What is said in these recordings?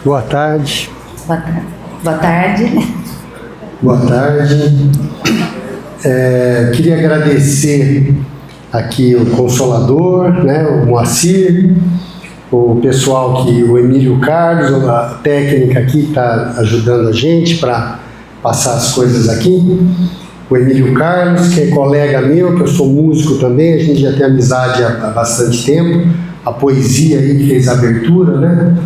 Boa tarde. Boa tarde. Boa tarde. Queria agradecer aqui o Consolador, né, o Moacir, o pessoal o Emílio Carlos, a técnica aqui que está ajudando a gente para passar as coisas aqui. O Emílio Carlos, que é colega meu, que eu sou músico também, a gente já tem amizade há bastante tempo. A poesia aí que fez a abertura, né?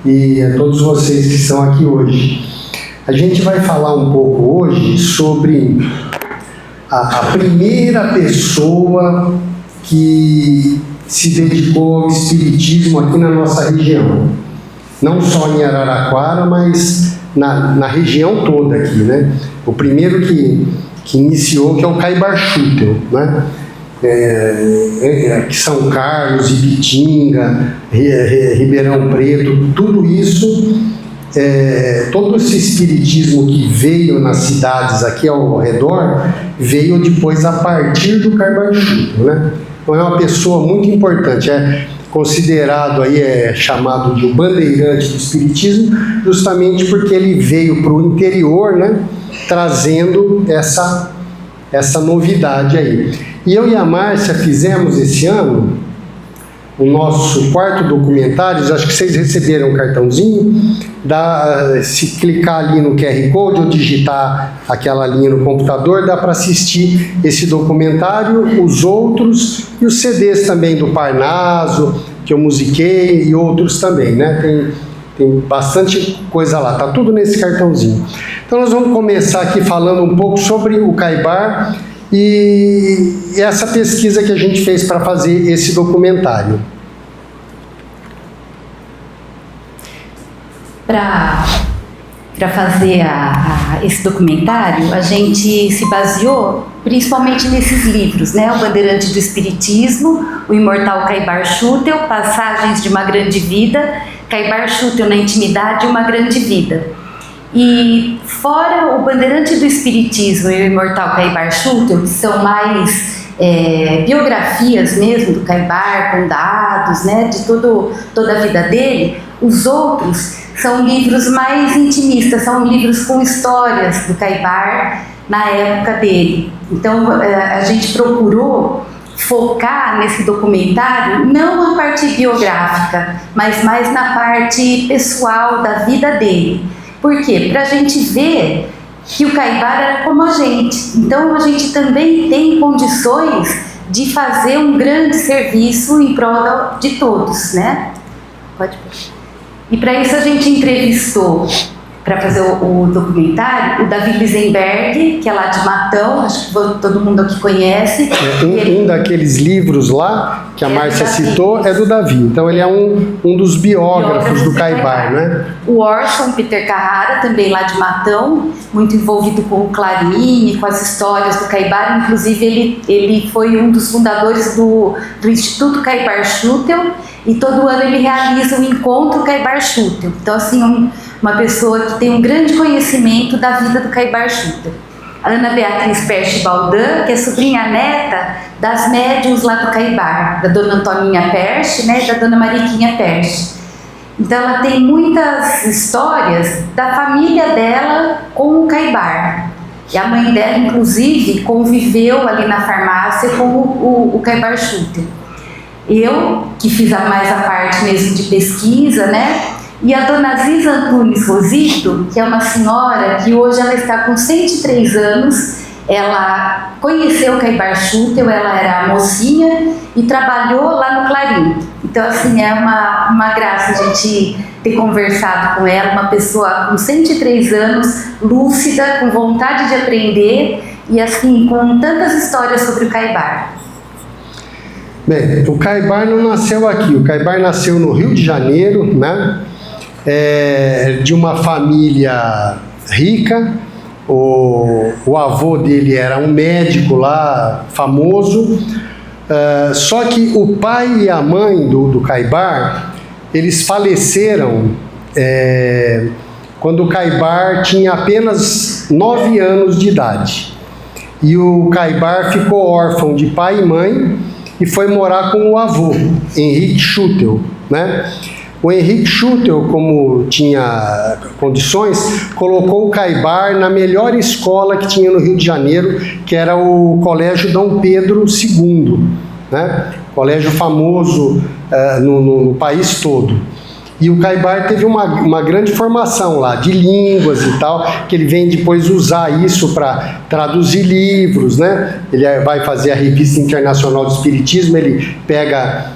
E a todos vocês que estão aqui hoje. A gente vai falar um pouco hoje sobre a primeira pessoa que se dedicou ao espiritismo aqui na nossa região. Não só em Araraquara, mas na região toda aqui, né? O primeiro que iniciou, que é o Caibar Schutel, né? Que São Carlos, Ibitinga, Ribeirão Preto, tudo isso, todo esse espiritismo que veio nas cidades aqui ao redor, veio depois a partir do Caibar Schutel, né? Então é uma pessoa muito importante, é considerado aí, chamado de o bandeirante do espiritismo, justamente porque ele veio para o interior, né, trazendo essa novidade aí. E eu e a Márcia fizemos esse ano o nosso quarto documentário. Acho que vocês receberam um cartãozinho. Se clicar ali no QR Code ou digitar aquela linha no computador, dá para assistir esse documentário, os outros e os CDs também do Parnaso, que eu musiquei, e outros também, né? Tem bastante coisa lá, tá tudo nesse cartãozinho. Então nós vamos começar aqui falando um pouco sobre o Caibar e essa pesquisa que a gente fez para fazer esse documentário. Para fazer esse documentário, a gente se baseou principalmente nesses livros, né? O Bandeirante do Espiritismo, o Imortal Caibar Schutel, Passagens de uma Grande Vida, Caibar Schutel na Intimidade e uma Grande Vida. E fora o Bandeirante do Espiritismo e o Imortal Caibar Schutel, que são mais biografias mesmo do Caibar, com dados, né, de toda a vida dele, os outros são livros mais intimistas, são livros com histórias do Caibar na época dele. Então a gente procurou focar nesse documentário não a parte biográfica, mas mais na parte pessoal da vida dele. Por quê? Para a gente ver que o Caibar era como a gente. Então a gente também tem condições de fazer um grande serviço em prol de todos, né? Pode. E para isso a gente entrevistou, para fazer o documentário, o Davi Lisenberg, que é lá de Matão, acho que todo mundo aqui conhece. Um daqueles livros lá, que a Márcia citou, é do Davi. Então ele é um dos biógrafos do Caibar, né? O Orson Peter Carrara, também lá de Matão, muito envolvido com o Clarim, com as histórias do Caibar. Inclusive ele foi um dos fundadores do Instituto Caibar Schutel, e todo ano ele realiza um encontro Caibar Schutel. Então, assim, uma pessoa que tem um grande conhecimento da vida do Caibar Schutel. A Ana Beatriz Perche Baldan, que é sobrinha neta das médiuns lá do Caibar, da dona Antoninha Perche, né, e da dona Mariquinha Perche. Então ela tem muitas histórias da família dela com o Caibar. E a mãe dela, inclusive, conviveu ali na farmácia com o Caibar Schutel. Eu, que fiz mais a parte mesmo de pesquisa, né? E a dona Ziza Antunes Rosito, que é uma senhora que hoje ela está com 103 anos, ela conheceu o Caibar Schutel, ela era mocinha e trabalhou lá no Clarim. Então, assim, é uma graça a gente ter conversado com ela, uma pessoa com 103 anos, lúcida, com vontade de aprender e, assim, com tantas histórias sobre o Caibar. Bem, o Caibar não nasceu aqui, o Caibar nasceu no Rio de Janeiro, né? De uma família rica. O avô dele era um médico lá, famoso, só que o pai e a mãe do Caibar, eles faleceram quando o Caibar tinha apenas 9 anos de idade. E o Caibar ficou órfão de pai e mãe e foi morar com o avô, Henrique Schutel, né? O Henrique Schutel, como tinha condições, colocou o Caibar na melhor escola que tinha no Rio de Janeiro, que era o Colégio Dom Pedro II, né? Colégio famoso no país todo. E o Caibar teve uma grande formação lá, de línguas e tal, que ele vem depois usar isso para traduzir livros, né? Ele vai fazer a Revista Internacional de Espiritismo, ele pega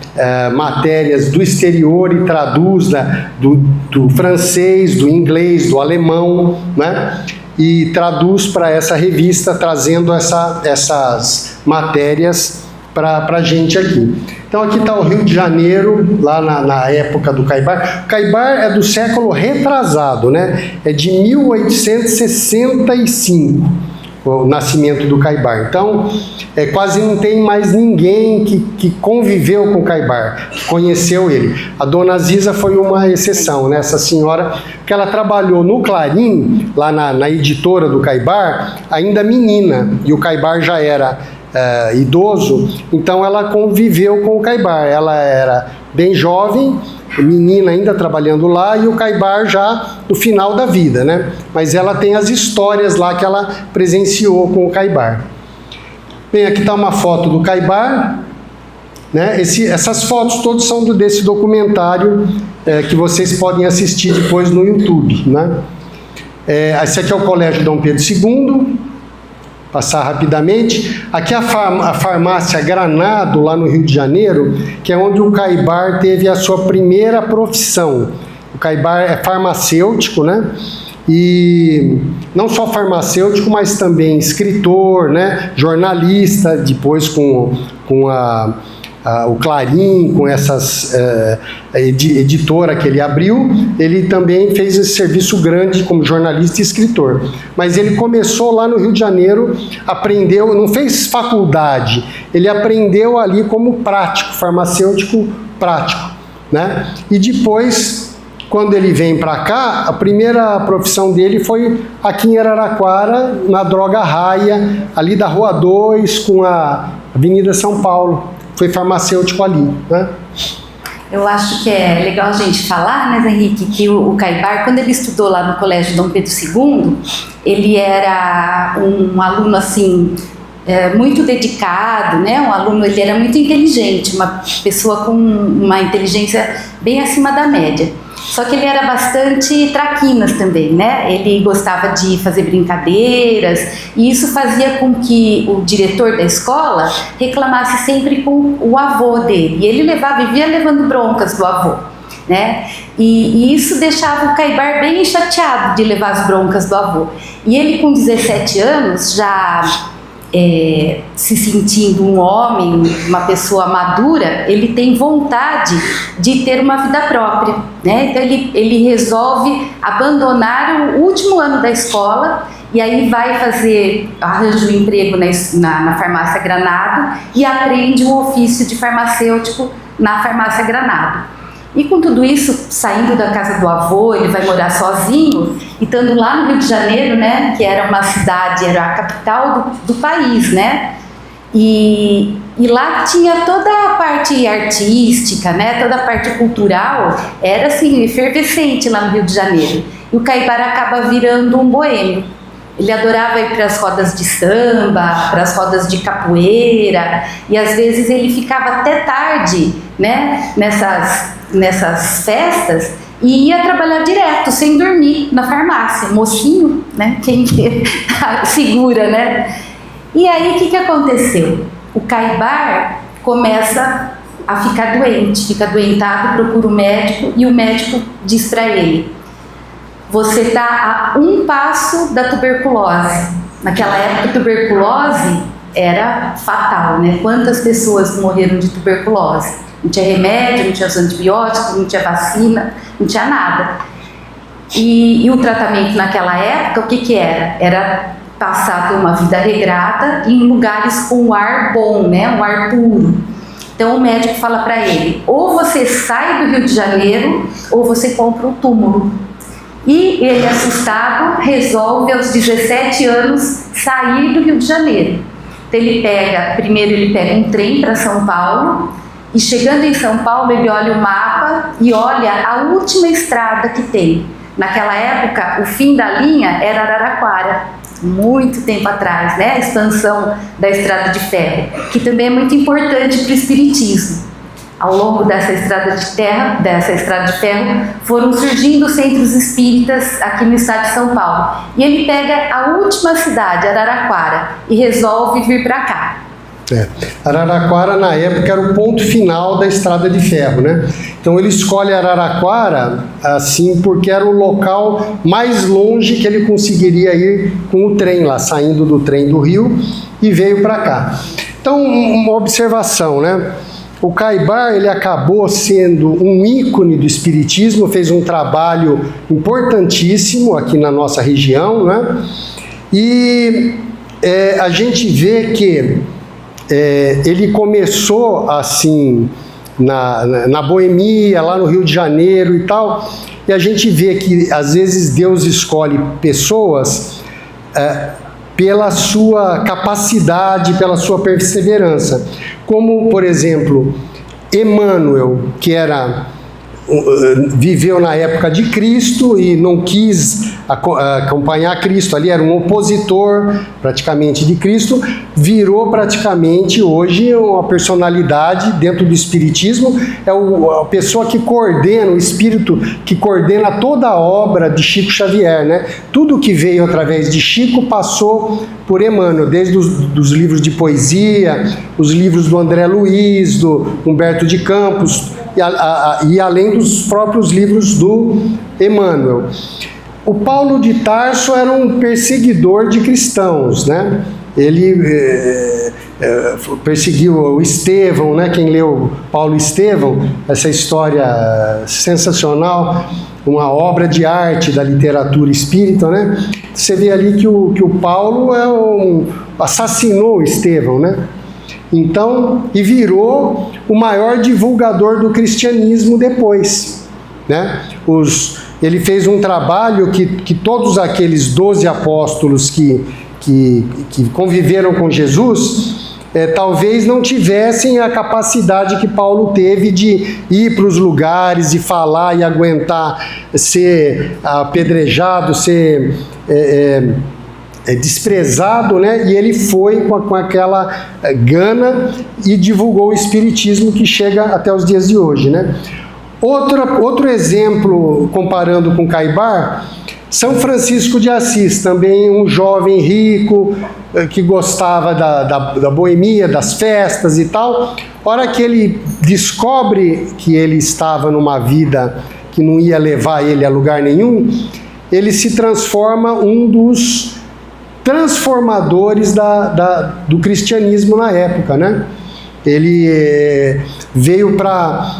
matérias do exterior e traduz, né, do francês, do inglês, do alemão, né? E traduz para essa revista, trazendo essas matérias para a gente aqui. Então aqui está o Rio de Janeiro, lá na época do Caibar. O Caibar é do século retrasado, né? É de 1865, o nascimento do Caibar. Então, quase não tem mais ninguém que conviveu com o Caibar, que conheceu ele. A dona Ziza foi uma exceção, né? Essa senhora, que ela trabalhou no Clarim, lá na editora do Caibar, ainda menina, e o Caibar já era idoso, então ela conviveu com o Caibar. Ela era bem jovem, menina ainda trabalhando lá, e o Caibar já no final da vida, né? Mas ela tem as histórias lá que ela presenciou com o Caibar. Bem, aqui está uma foto do Caibar, né? Essas fotos todas são desse documentário que vocês podem assistir depois no YouTube, né? Esse aqui é o Colégio Dom Pedro II. Passar rapidamente. Aqui a farmácia Granado, lá no Rio de Janeiro, que é onde o Caibar teve a sua primeira profissão. O Caibar é farmacêutico, né? E não só farmacêutico, mas também escritor, né? Jornalista, depois com o Clarim, com essas editora que ele abriu, ele também fez esse serviço grande como jornalista e escritor. Mas ele começou lá no Rio de Janeiro, aprendeu, não fez faculdade, ele aprendeu ali como prático, farmacêutico prático, né? E depois, quando ele vem para cá, a primeira profissão dele foi aqui em Araraquara, na Droga Raia, ali da Rua 2 com a Avenida São Paulo. Foi farmacêutico ali, né? Eu acho que é legal a gente falar, né, Henrique, que o Caibar, quando ele estudou lá no Colégio Dom Pedro II, ele era um aluno, assim, muito dedicado, né? Um aluno, ele era muito inteligente, uma pessoa com uma inteligência bem acima da média. Só que ele era bastante traquinas também, né? Ele gostava de fazer brincadeiras, e isso fazia com que o diretor da escola reclamasse sempre com o avô dele. E ele vivia levando broncas do avô, né? E isso deixava o Caibar bem chateado de levar as broncas do avô. E ele, com 17 anos, já se sentindo um homem, uma pessoa madura, ele tem vontade de ter uma vida própria, né? Então ele resolve abandonar o último ano da escola e aí arranja um emprego na farmácia Granado e aprende o ofício de farmacêutico na farmácia Granado. E com tudo isso, saindo da casa do avô, ele vai morar sozinho, e estando lá no Rio de Janeiro, né, que era uma cidade, era a capital do país, né, e lá tinha toda a parte artística, né, toda a parte cultural, era assim, efervescente lá no Rio de Janeiro. E o Caibar acaba virando um boêmio. Ele adorava ir para as rodas de samba, para as rodas de capoeira, e às vezes ele ficava até tarde, né, nessas festas, e ia trabalhar direto, sem dormir, na farmácia. Mocinho, né, quem segura, né? E aí o que aconteceu? O Caibar começa a ficar doente, fica doentado, procura o médico, e o médico diz para ele: você está a um passo da tuberculose. Naquela época, a tuberculose era fatal, né? Quantas pessoas morreram de tuberculose? Não tinha remédio, não tinha os antibióticos, não tinha vacina, não tinha nada. E o tratamento naquela época, o que era? Era passar por uma vida regrada em lugares com ar bom, né? Um ar puro. Então o médico fala para ele: ou você sai do Rio de Janeiro, ou você compra um túmulo. E ele, assustado, resolve aos 17 anos sair do Rio de Janeiro. Então primeiro ele pega um trem para São Paulo, e chegando em São Paulo ele olha o mapa passa e olha a última estrada que tem. Naquela época, o fim da linha era Araraquara, muito tempo atrás, né? A expansão da estrada de ferro, que também é muito importante para o espiritismo. Ao longo dessa estrada de ferro, foram surgindo centros espíritas aqui no estado de São Paulo. E ele pega a última cidade, Araraquara, e resolve vir para cá. Araraquara, na época, era o ponto final da estrada de ferro, né? Então ele escolhe Araraquara, assim, porque era o local mais longe que ele conseguiria ir com o trem lá, saindo do trem do Rio, e veio para cá. Então, uma observação, né? O Caibar, ele acabou sendo um ícone do espiritismo, fez um trabalho importantíssimo aqui na nossa região, né? E a gente vê que ele começou assim na boemia, lá no Rio de Janeiro e tal, e a gente vê que às vezes Deus escolhe pessoas pela sua capacidade, pela sua perseverança, como por exemplo Emmanuel, que viveu na época de Cristo e não quis acompanhar Cristo, ali era um opositor praticamente de Cristo, virou praticamente hoje uma personalidade dentro do espiritismo, é a pessoa que coordena, o espírito que coordena toda a obra de Chico Xavier, né? Tudo que veio através de Chico passou por Emmanuel, desde os livros de poesia, os livros do André Luiz, do Humberto de Campos, e além dos próprios livros do Emmanuel. O Paulo de Tarso era um perseguidor de cristãos, né? Ele perseguiu o Estevão, né? Quem leu Paulo e Estevão, essa história sensacional, uma obra de arte da literatura espírita, né? Você vê ali que o Paulo assassinou o Estevão, né? Então, e virou o maior divulgador do cristianismo depois, né? Ele fez um trabalho que todos aqueles 12 apóstolos que conviveram com Jesus, talvez não tivessem a capacidade que Paulo teve de ir para os lugares e falar e aguentar ser apedrejado, ser desprezado, né? E ele foi com aquela gana e divulgou o espiritismo que chega até os dias de hoje, né? Outro exemplo, comparando com Caibar, São Francisco de Assis, também um jovem rico que gostava da boemia, das festas e tal. A hora que ele descobre que ele estava numa vida que não ia levar ele a lugar nenhum, ele se transforma um dos transformadores do cristianismo na época, né? Ele veio para...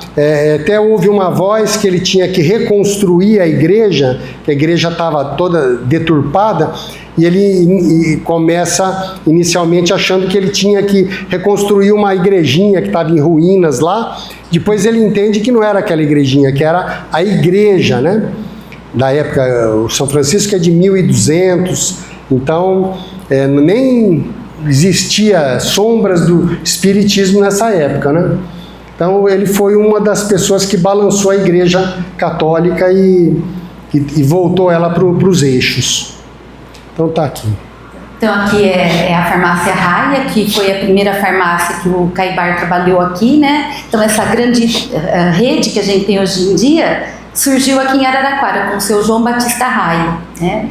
até houve uma voz que ele tinha que reconstruir a igreja, que a igreja estava toda deturpada, e ele começa inicialmente achando que ele tinha que reconstruir uma igrejinha que estava em ruínas lá. Depois ele entende que não era aquela igrejinha, que era a igreja, né? Da época, o São Francisco é de 1200, então nem existia sombras do espiritismo nessa época, né? Então ele foi uma das pessoas que balançou a igreja católica e voltou ela para os eixos. Então tá aqui. Então aqui é a farmácia Raia, que foi a primeira farmácia que o Caibar trabalhou aqui, né? Então essa grande rede que a gente tem hoje em dia surgiu aqui em Araraquara com o seu João Batista Raia, né?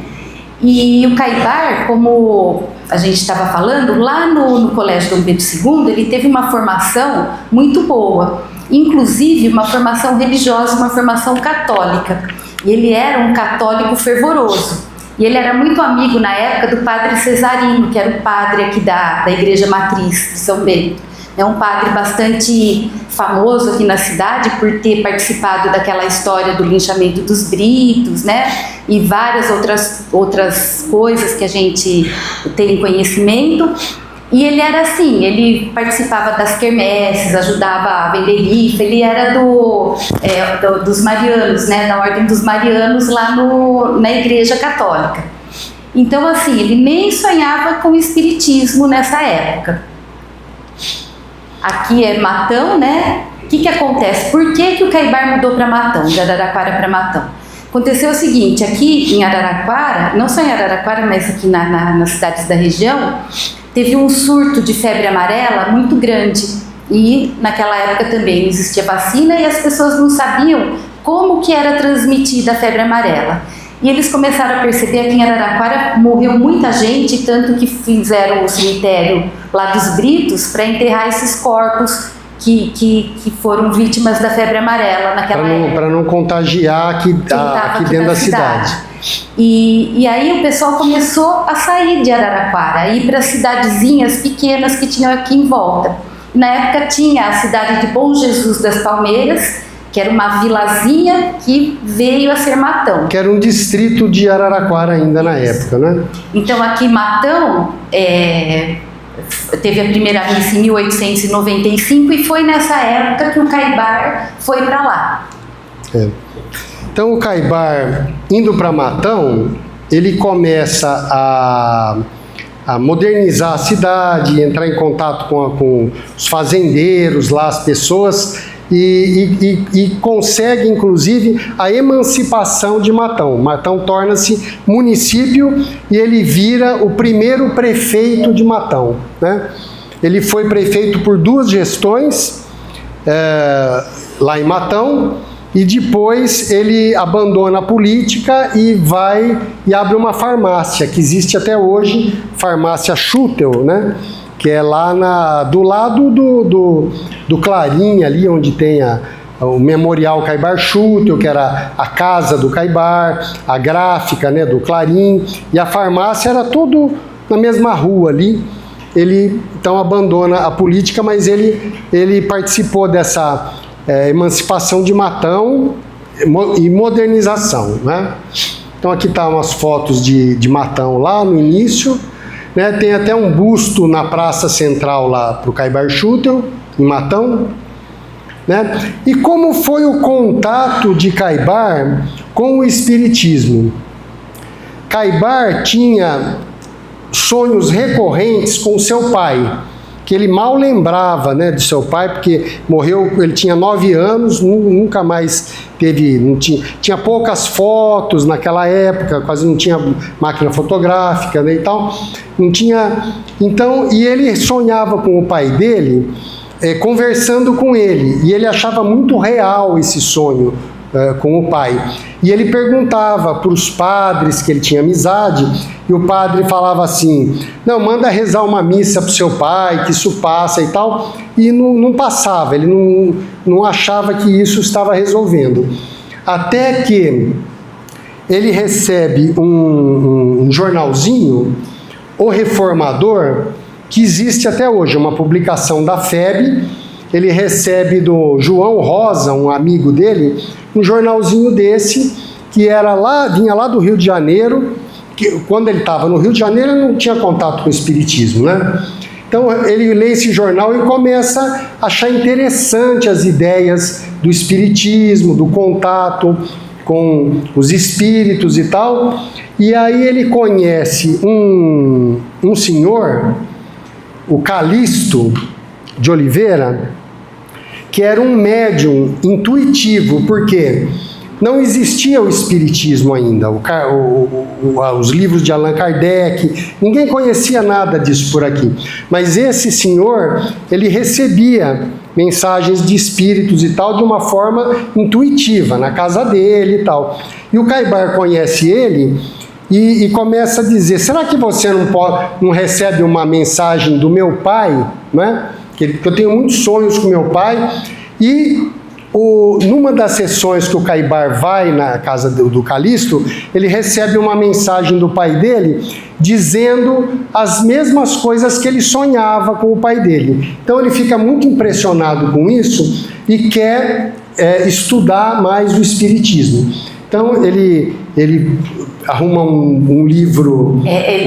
E o Caibar, como a gente estava falando, lá no Colégio Dom Pedro II, ele teve uma formação muito boa, inclusive uma formação religiosa, uma formação católica. E ele era um católico fervoroso. E ele era muito amigo, na época, do padre Cesarino, que era o padre aqui da Igreja Matriz de São Bento. É um padre bastante famoso aqui na cidade por ter participado daquela história do linchamento dos Britos, né? E várias outras coisas que a gente tem conhecimento. E ele era assim, ele participava das quermesses, ajudava a vender rifa, ele era dos Marianos, né? Da Ordem dos Marianos lá na Igreja Católica. Então, assim, ele nem sonhava com o espiritismo nessa época. Aqui é Matão, né? O que acontece? Por que o Caibar mudou para Matão, de Araraquara para Matão? Aconteceu o seguinte, aqui em Araraquara, não só em Araraquara, mas aqui nas cidades da região, teve um surto de febre amarela muito grande. E naquela época também não existia vacina e as pessoas não sabiam como que era transmitida a febre amarela. E eles começaram a perceber que em Araraquara morreu muita gente, tanto que fizeram o cemitério lá dos Britos para enterrar esses corpos que foram vítimas da febre amarela naquela época. Para não contagiar aqui dentro da cidade. E aí o pessoal começou a sair de Araraquara, a ir para cidadezinhas pequenas que tinham aqui em volta. Na época tinha a cidade de Bom Jesus das Palmeiras, que era uma vilazinha que veio a ser Matão. Que era um distrito de Araraquara ainda na época, né? Então aqui Matão teve a primeira missa em 1895 e foi nessa época que o Caibar foi para lá. Então o Caibar, indo para Matão, ele começa a modernizar a cidade, entrar em contato com os fazendeiros lá, as pessoas, e consegue, inclusive, a emancipação de Matão. Matão torna-se município e ele vira o primeiro prefeito de Matão, né? Ele foi prefeito por 2 gestões lá em Matão, e depois ele abandona a política e vai e abre uma farmácia, que existe até hoje, farmácia Schutel, né? Que é lá do lado do Clarim, ali onde tem o Memorial Caibar Schutel, que era a casa do Caibar, a gráfica, né, do Clarim, e a farmácia era tudo na mesma rua ali. Ele então abandona a política, mas ele participou dessa emancipação de Matão e modernização, né? Então aqui tá umas fotos de Matão lá no início, né? Tem até um busto na praça central lá para o Caibar Schutel, em Matão, né? E como foi o contato de Caibar com o espiritismo? Caibar tinha sonhos recorrentes com seu pai, que ele mal lembrava, né, de seu pai, porque morreu, ele tinha 9 anos, nunca mais tinha poucas fotos naquela época, quase não tinha máquina fotográfica, né, e tal, não tinha, então, e ele sonhava com o pai dele, conversando com ele, e ele achava muito real esse sonho com o pai, e ele perguntava para os padres que ele tinha amizade, e o padre falava assim, não, manda rezar uma missa para o seu pai, que isso passa e tal, e não passava, ele não achava que isso estava resolvendo. Até que ele recebe um jornalzinho, O Reformador, que existe até hoje, uma publicação da FEB, ele recebe do João Rosa, um amigo dele, um jornalzinho desse, que vinha lá do Rio de Janeiro, que quando ele estava no Rio de Janeiro ele não tinha contato com o espiritismo, né? Então ele lê esse jornal e começa a achar interessante as ideias do espiritismo, do contato com os espíritos e tal, e aí ele conhece um senhor, o Calixto de Oliveira, que era um médium intuitivo, porque não existia o espiritismo ainda, os livros de Allan Kardec, ninguém conhecia nada disso por aqui. Mas esse senhor, ele recebia mensagens de espíritos e tal de uma forma intuitiva, na casa dele e tal. E o Caibar conhece ele e começa a dizer, será que você não recebe uma mensagem do meu pai, né? Que eu tenho muitos sonhos com meu pai, e numa das sessões que o Caibar vai na casa do Calixto, ele recebe uma mensagem do pai dele dizendo as mesmas coisas que ele sonhava com o pai dele. Então ele fica muito impressionado com isso e quer estudar mais o espiritismo. Então ele arruma um livro...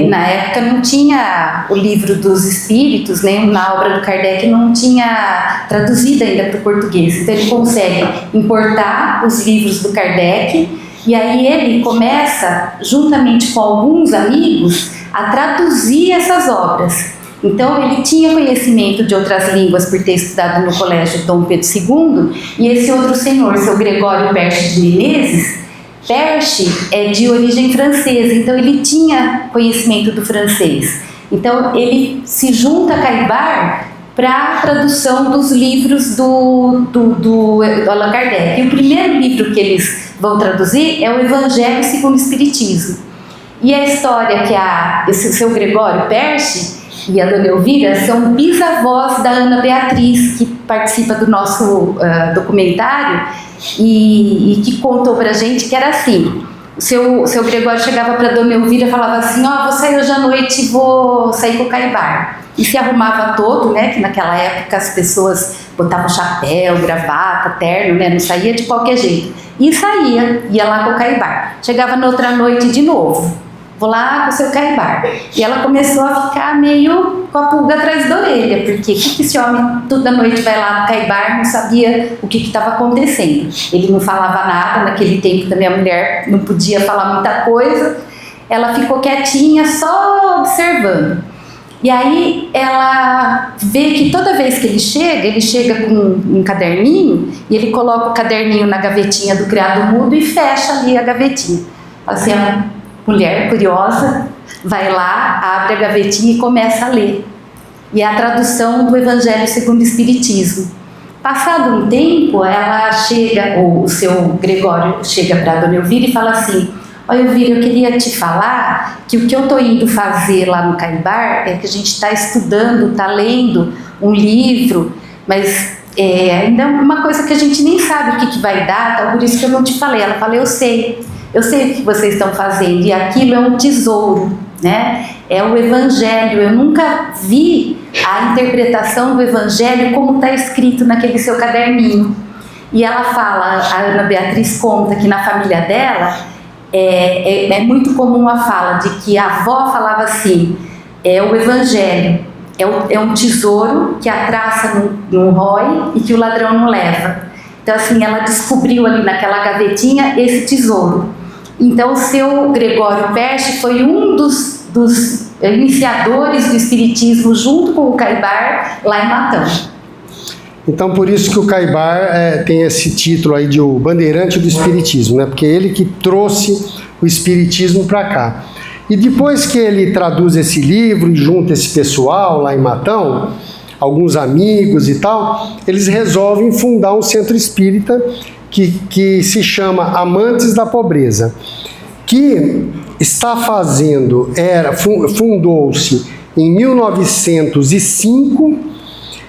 na época não tinha o livro dos espíritos, né? Na obra do Kardec não tinha traduzido ainda para o português. Então ele consegue importar os livros do Kardec e aí ele começa, juntamente com alguns amigos, a traduzir essas obras. Então, ele tinha conhecimento de outras línguas por ter estudado no colégio Dom Pedro II, e esse outro senhor, seu Gregório Perche de Menezes, Perche é de origem francesa, então ele tinha conhecimento do francês. Então, ele se junta a Caibar para a tradução dos livros do Allan Kardec. E o primeiro livro que eles vão traduzir é o Evangelho segundo o Espiritismo. E a história que esse seu Gregório Perche e a Dona Elvira são bisavós da Ana Beatriz, que participa do nosso documentário e que contou pra gente que era assim: o seu Gregório chegava para Dona Elvira e falava assim: vou sair hoje à noite e vou sair com o Caibar. E se arrumava todo, né, que naquela época as pessoas botavam chapéu, gravata, terno, né, não saía de qualquer jeito. E saía, ia lá com o Caibar. Chegava na outra noite de novo: vou lá com o seu Caibar. E ela começou a ficar meio com a pulga atrás da orelha, porque que esse homem toda noite vai lá no Caibar, não sabia o que estava acontecendo. Ele não falava nada, naquele tempo também a mulher não podia falar muita coisa, ela ficou quietinha, só observando. E aí ela vê que toda vez que ele chega com um caderninho, e ele coloca o caderninho na gavetinha do criado mudo e fecha ali a gavetinha. Assim, a mulher curiosa vai lá, abre a gavetinha e começa a ler. E é a tradução do Evangelho segundo o Espiritismo. Passado um tempo, o seu Gregório chega para a Dona Elvira e fala assim: olha, Elvira, eu queria te falar que o que eu estou indo fazer lá no Caibar é que a gente está estudando, está lendo um livro, mas ainda é uma coisa que a gente nem sabe o que vai dar, então por isso que eu não te falei. Ela fala: eu sei o que vocês estão fazendo, e aquilo é um tesouro, né? É o Evangelho. Eu nunca vi a interpretação do Evangelho como está escrito naquele seu caderninho. E ela fala, a Ana Beatriz conta que na família dela é muito comum a fala de que a avó falava assim: o Evangelho é um tesouro que a traça não rói e que o ladrão não leva. Então, assim, ela descobriu ali naquela gavetinha esse tesouro. Então, o seu Gregório Perche foi um dos iniciadores do Espiritismo, junto com o Caibar, lá em Matão. Então, por isso que o Caibar tem esse título aí de o bandeirante do Espiritismo, né? Porque é ele que trouxe o Espiritismo para cá. E depois que ele traduz esse livro e junta esse pessoal lá em Matão, alguns amigos e tal, eles resolvem fundar um centro espírita que se chama Amantes da Pobreza, que está fazendo, fundou-se em 1905,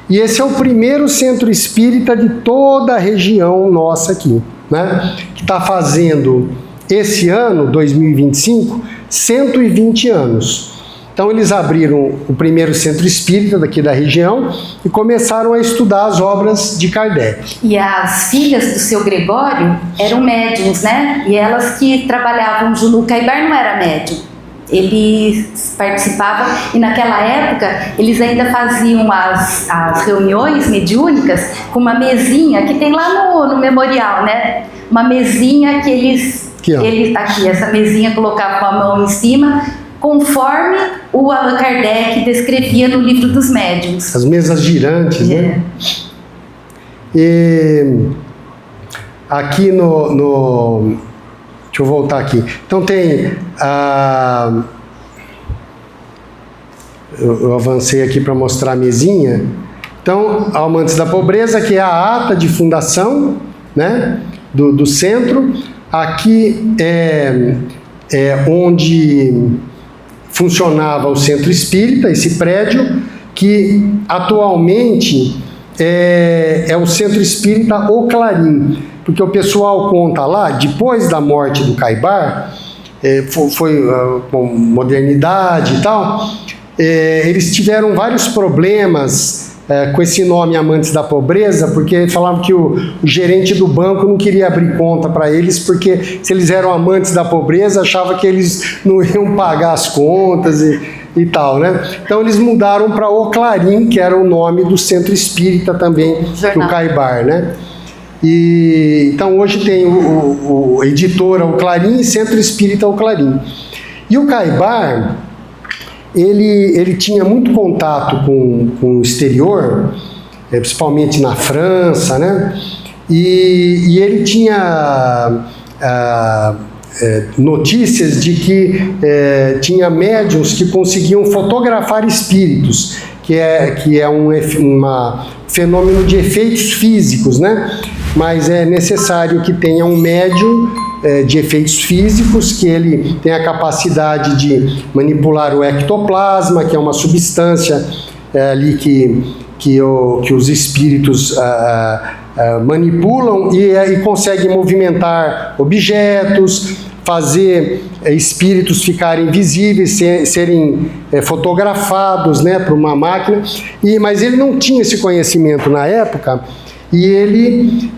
e esse é o primeiro centro espírita de toda a região nossa aqui, né? Que está fazendo esse ano, 2025, 120 anos. Então eles abriram o primeiro centro espírita daqui da região e começaram a estudar as obras de Kardec. E as filhas do seu Gregório eram médiuns, né? E elas que trabalhavam junto. O Caibar não era médium. Ele participava, e naquela época eles ainda faziam as reuniões mediúnicas com uma mesinha que tem lá no memorial, né? Uma mesinha que eles aqui, essa mesinha colocava com a mão em cima, conforme o Allan Kardec descrevia no livro dos médiuns. As mesas girantes, né? E aqui deixa eu voltar aqui. Então tem eu avancei aqui para mostrar a mesinha. Então, Amantes da Pobreza, que é a ata de fundação, né, do centro. Aqui é onde funcionava o centro espírita, esse prédio, que atualmente é o centro espírita O Clarim, porque o pessoal conta lá, depois da morte do Caibar, foi com modernidade e tal, eles tiveram vários problemas com esse nome Amantes da Pobreza, porque falavam que o gerente do banco não queria abrir conta para eles, porque se eles eram amantes da pobreza, achava que eles não iam pagar as contas e tal, né? Então eles mudaram para O Clarim, que era o nome do centro espírita também do Caibar, né? E então hoje tem o editora O Clarim e Centro Espírita O Clarim. E o Caibar, ele tinha muito contato com o exterior, principalmente na França, né? E ele tinha notícias de que tinha médiuns que conseguiam fotografar espíritos, que é um fenômeno de efeitos físicos, né? Mas é necessário que tenha um médium de efeitos físicos, que ele tenha a capacidade de manipular o ectoplasma, que é uma substância ali que os espíritos manipulam e conseguem movimentar objetos, fazer espíritos ficarem visíveis, serem fotografados, né, por uma máquina. Mas ele não tinha esse conhecimento na época, e ele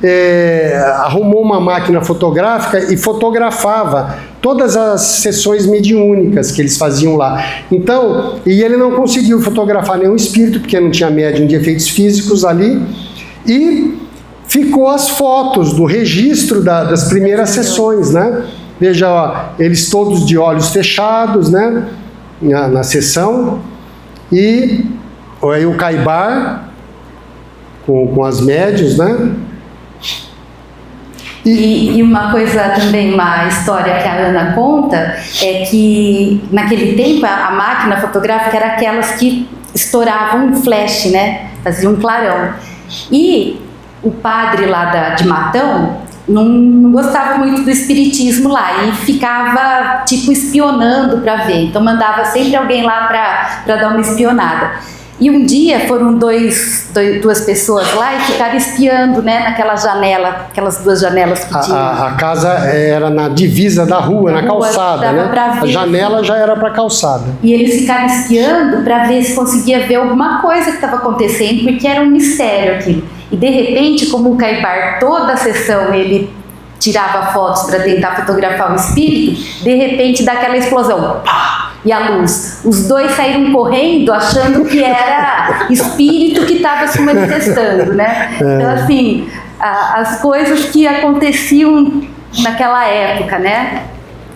arrumou uma máquina fotográfica e fotografava todas as sessões mediúnicas que eles faziam lá. Então, e ele não conseguiu fotografar nenhum espírito, porque não tinha médium de efeitos físicos ali, e ficou as fotos do registro das primeiras sessões, né? Veja, ó, eles todos de olhos fechados, né, na sessão, e aí o Caibar com as médios, né? E uma coisa também, uma história que a Ana conta, é que naquele tempo a máquina fotográfica era aquelas que estouravam um flash, né? Faziam um clarão. E o padre lá de Matão não gostava muito do espiritismo lá e ficava tipo espionando para ver. Então mandava sempre alguém lá para dar uma espionada. E um dia foram duas pessoas lá e ficaram espiando, né, naquela janela, aquelas duas janelas que tinha. A casa era na divisa da rua, na calçada, né? A janela já era para calçada. E eles ficaram espiando para ver se conseguia ver alguma coisa que estava acontecendo, porque era um mistério aquilo. E de repente, como o Caibar, toda a sessão ele tirava fotos para tentar fotografar o espírito, de repente dá aquela explosão, pá! E a luz. Os dois saíram correndo achando que era espírito que estava se manifestando, né? Então, assim, as coisas que aconteciam naquela época, né?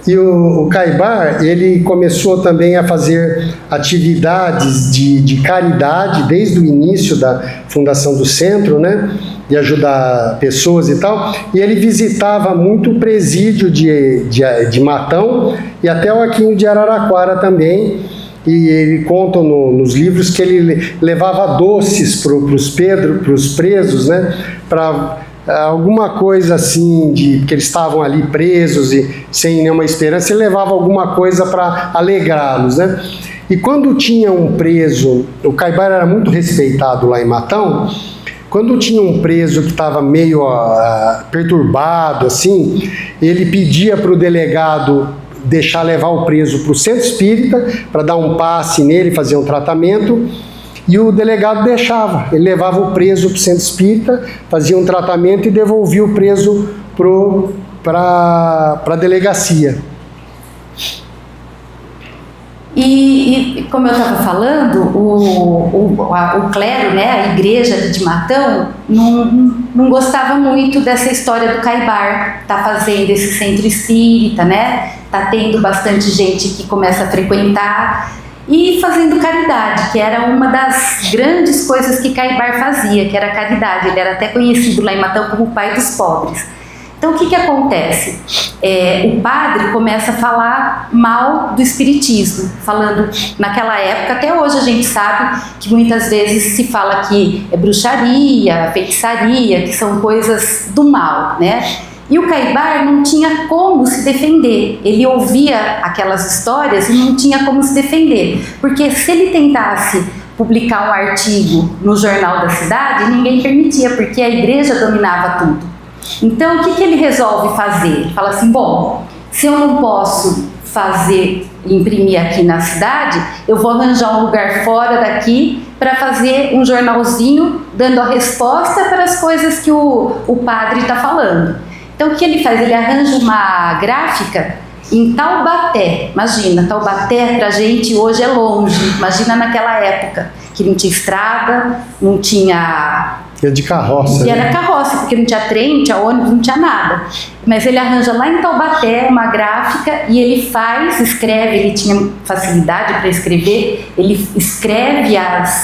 E o Caibar, ele começou também a fazer atividades de caridade desde o início da fundação do centro, né? De ajudar pessoas e tal. E ele visitava muito o presídio de Matão e até o Aquinho de Araraquara também. E ele conta nos livros que ele levava doces para os presos, né? Para alguma coisa assim, porque eles estavam ali presos e sem nenhuma esperança, ele levava alguma coisa para alegrá-los, né? E quando tinha um preso, o Caibar era muito respeitado lá em Matão, quando tinha um preso que estava meio perturbado, assim, ele pedia para o delegado deixar levar o preso para o centro espírita, para dar um passe nele, fazer um tratamento. E o delegado deixava, ele levava o preso para o centro espírita, fazia um tratamento e devolvia o preso para a delegacia. E como eu estava falando, o clero, né, a igreja de Matão, não gostava muito dessa história do Caibar tá fazendo esse centro espírita, né? Tá tendo bastante gente que começa a frequentar. E fazendo caridade, que era uma das grandes coisas que Caibar fazia, que era caridade. Ele era até conhecido lá em Matão como o pai dos pobres. Então, o que acontece? O padre começa a falar mal do espiritismo, falando, naquela época, até hoje a gente sabe que muitas vezes se fala que é bruxaria, feitiçaria, que são coisas do mal, né? E o Caibar não tinha como se defender. Ele ouvia aquelas histórias e não tinha como se defender. Porque se ele tentasse publicar um artigo no jornal da cidade, ninguém permitia, porque a igreja dominava tudo. Então, o que ele resolve fazer? Ele fala assim, bom, se eu não posso imprimir aqui na cidade, eu vou arranjar um lugar fora daqui para fazer um jornalzinho dando a resposta para as coisas que o padre está falando. Então, o que ele faz? Ele arranja uma gráfica em Taubaté. Imagina, Taubaté pra gente hoje é longe. Imagina naquela época, que não tinha estrada, não tinha É de carroça. E era carroça, porque não tinha trem, não tinha ônibus, não tinha nada. Mas ele arranja lá em Taubaté uma gráfica e ele escreve, ele tinha facilidade para escrever, ele escreve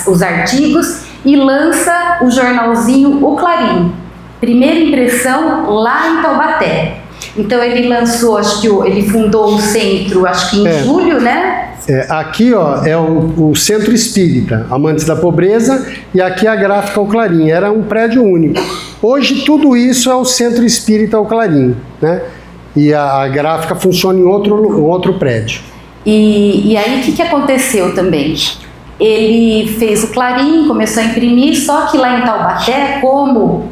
os artigos e lança o jornalzinho O Clarim. Primeira impressão lá em Taubaté. Então ele lançou, acho que ele fundou o centro, acho que em julho, né? Aqui, ó, é o Centro Espírita, Amantes da Pobreza, e aqui a gráfica O Clarim. Era um prédio único. Hoje tudo isso é o Centro Espírita O Clarim, né? E a gráfica funciona em outro prédio. E aí o que aconteceu também? Ele fez o Clarim, começou a imprimir, só que lá em Taubaté, como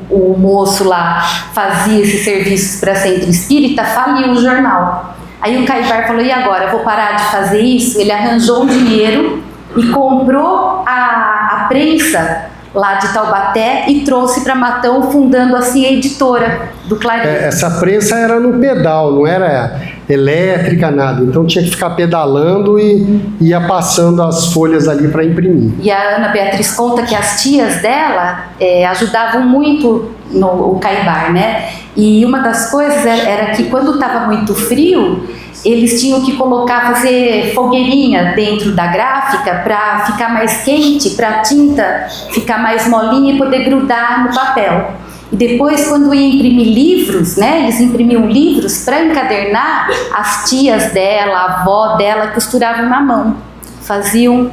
o moço lá fazia esses serviços para Centro Espírita, faliu o jornal. Aí o Caibar falou, e agora, eu vou parar de fazer isso? Ele arranjou um dinheiro e comprou a prensa lá de Taubaté e trouxe para Matão, fundando assim a editora do Clarim. Essa prensa era no pedal, não era elétrica, nada. Então tinha que ficar pedalando e ia passando as folhas ali para imprimir. E a Ana Beatriz conta que as tias dela ajudavam muito o Caibar, né? E uma das coisas era que quando estava muito frio, eles tinham que fazer fogueirinha dentro da gráfica para ficar mais quente, para a tinta ficar mais molinha e poder grudar no papel. E depois, quando ia imprimir livros, né, eles imprimiam livros para encadernar, as tias dela, a avó dela costuravam na mão. Faziam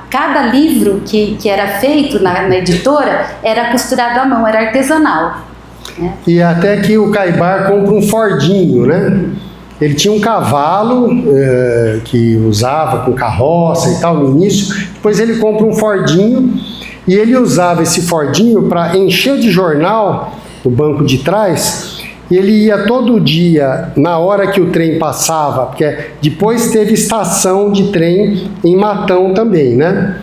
cada livro que era feito na editora era costurado à mão, era artesanal. Né? E até que o Caibar compra um Fordinho, né? Ele tinha um cavalo que usava com carroça e tal no início, depois ele compra um Fordinho e ele usava esse Fordinho para encher de jornal no banco de trás, e ele ia todo dia, na hora que o trem passava, porque depois teve estação de trem em Matão também, né?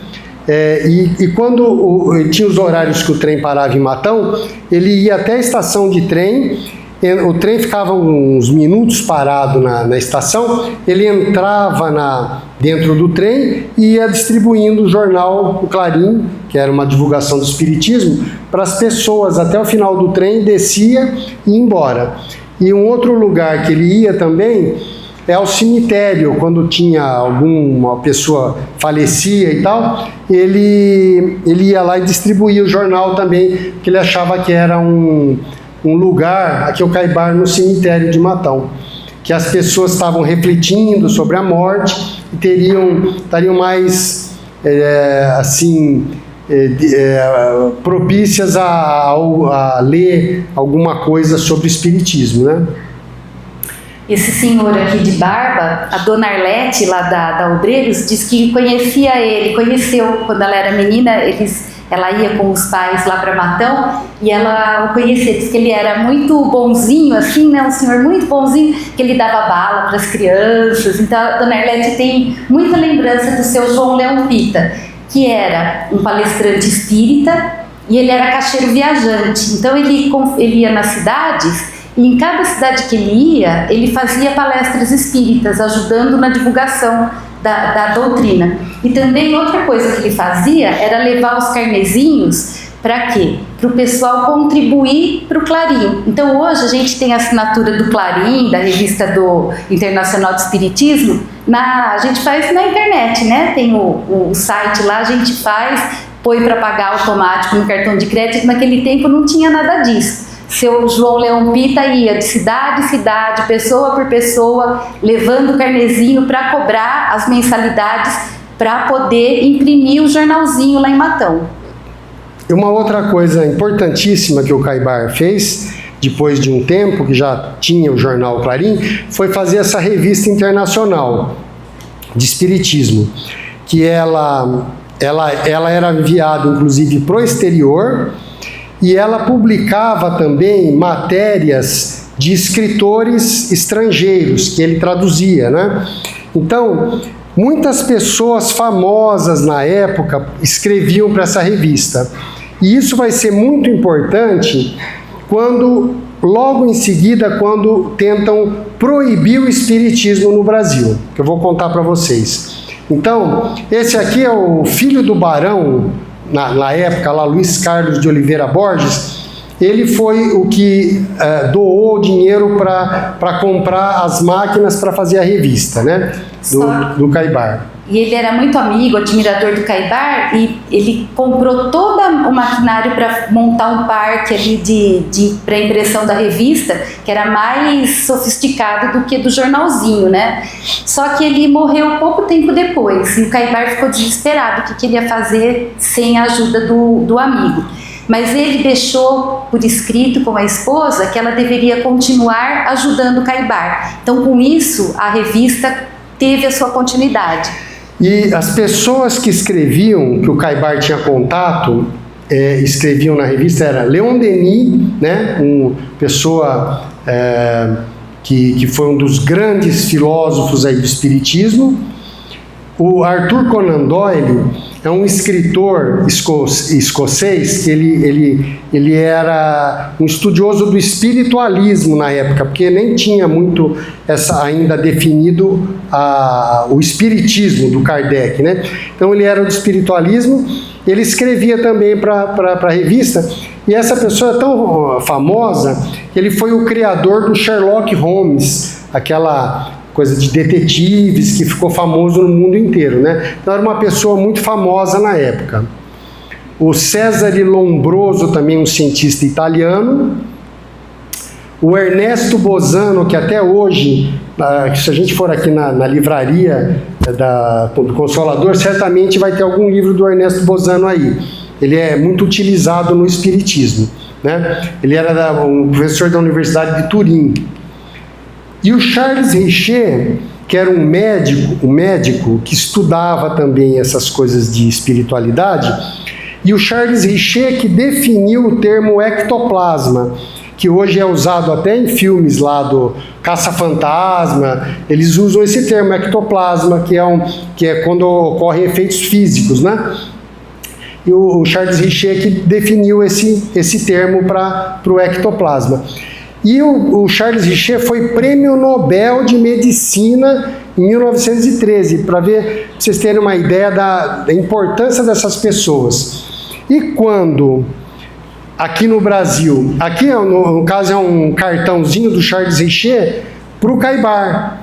E quando ele tinha os horários que o trem parava em Matão, ele ia até a estação de trem. O trem ficava uns minutos parado na estação, ele entrava dentro do trem e ia distribuindo o jornal O Clarim, que era uma divulgação do espiritismo, para as pessoas até o final do trem, descia e ia embora. E um outro lugar que ele ia também é ao cemitério, quando tinha alguma pessoa falecia e tal, ele ia lá e distribuía o jornal também, porque ele achava que era um lugar, aqui é o Caibar, no cemitério de Matão, que as pessoas estavam refletindo sobre a morte e estariam mais propícias a ler alguma coisa sobre o espiritismo, né? Esse senhor aqui de barba, a dona Arlete, lá da Obreiros, diz que conheceu quando ela era menina, ela ia com os pais lá para Matão e ela o conhecia, disse que ele era muito bonzinho, assim, né? Um senhor muito bonzinho, que ele dava bala para as crianças. Então a dona Arlete tem muita lembrança do seu João Leão Pita, que era um palestrante espírita e ele era caixeiro viajante. Então ele ia nas cidades e em cada cidade que ele ia, ele fazia palestras espíritas, ajudando na divulgação da doutrina. E também outra coisa que ele fazia era levar os carnezinhos para quê? Para o pessoal contribuir para o Clarim. Então hoje a gente tem a assinatura do Clarim, da revista do Internacional de Espiritismo, a gente faz na internet, né? Tem o site lá, a gente põe para pagar automático no cartão de crédito. Naquele tempo não tinha nada disso. Seu João Leão Pita ia de cidade em cidade, pessoa por pessoa, levando o carnezinho para cobrar as mensalidades para poder imprimir o jornalzinho lá em Matão. E uma outra coisa importantíssima que o Caibar fez, depois de um tempo que já tinha o jornal Clarim, foi fazer essa revista internacional de espiritismo, que ela era enviada inclusive para o exterior. E ela publicava também matérias de escritores estrangeiros, que ele traduzia, né? Então, muitas pessoas famosas na época escreviam para essa revista. E isso vai ser muito importante logo em seguida, quando tentam proibir o espiritismo no Brasil, que eu vou contar para vocês. Então, esse aqui é o filho do barão na época lá, Luiz Carlos de Oliveira Borges, ele foi o que doou dinheiro para comprar as máquinas para fazer a revista, né, do Caibar. E ele era muito amigo, admirador do Caibar, e ele comprou todo o maquinário para montar um parque ali para impressão da revista, que era mais sofisticado do que do jornalzinho, né? Só que ele morreu pouco tempo depois, e o Caibar ficou desesperado, o que ele ia fazer sem a ajuda do amigo. Mas ele deixou por escrito com a esposa que ela deveria continuar ajudando o Caibar. Então, com isso, a revista teve a sua continuidade. E as pessoas que escreviam, que o Caibar tinha contato, escreviam na revista, era Leon Denis, né, uma pessoa que foi um dos grandes filósofos aí do espiritismo. O Arthur Conan Doyle é um escritor escocês que ele era um estudioso do espiritualismo na época, porque nem tinha muito ainda definido o espiritismo do Kardec, né? Então ele era do espiritualismo, ele escrevia também para a revista, e essa pessoa é tão famosa que ele foi o criador do Sherlock Holmes, aquela coisa de detetives que ficou famoso no mundo inteiro, né? Então era uma pessoa muito famosa na época. O Cesare Lombroso, também um cientista italiano. O Ernesto Bozano, que até hoje, se a gente for aqui na livraria do Consolador, certamente vai ter algum livro do Ernesto Bozano aí. Ele é muito utilizado no espiritismo, né? Ele era um professor da Universidade de Turim. E o Charles Richer, que era um médico que estudava também essas coisas de espiritualidade, e o Charles Richer que definiu o termo ectoplasma, que hoje é usado até em filmes lá do Caça-Fantasma, eles usam esse termo ectoplasma, que é quando ocorrem efeitos físicos, né? E o Charles Richer que definiu esse termo para o ectoplasma. E o Charles Richer foi prêmio Nobel de Medicina em 1913, para vocês terem uma ideia da importância dessas pessoas. E quando, aqui no Brasil, aqui no caso é um cartãozinho do Charles Richer para o Caibar.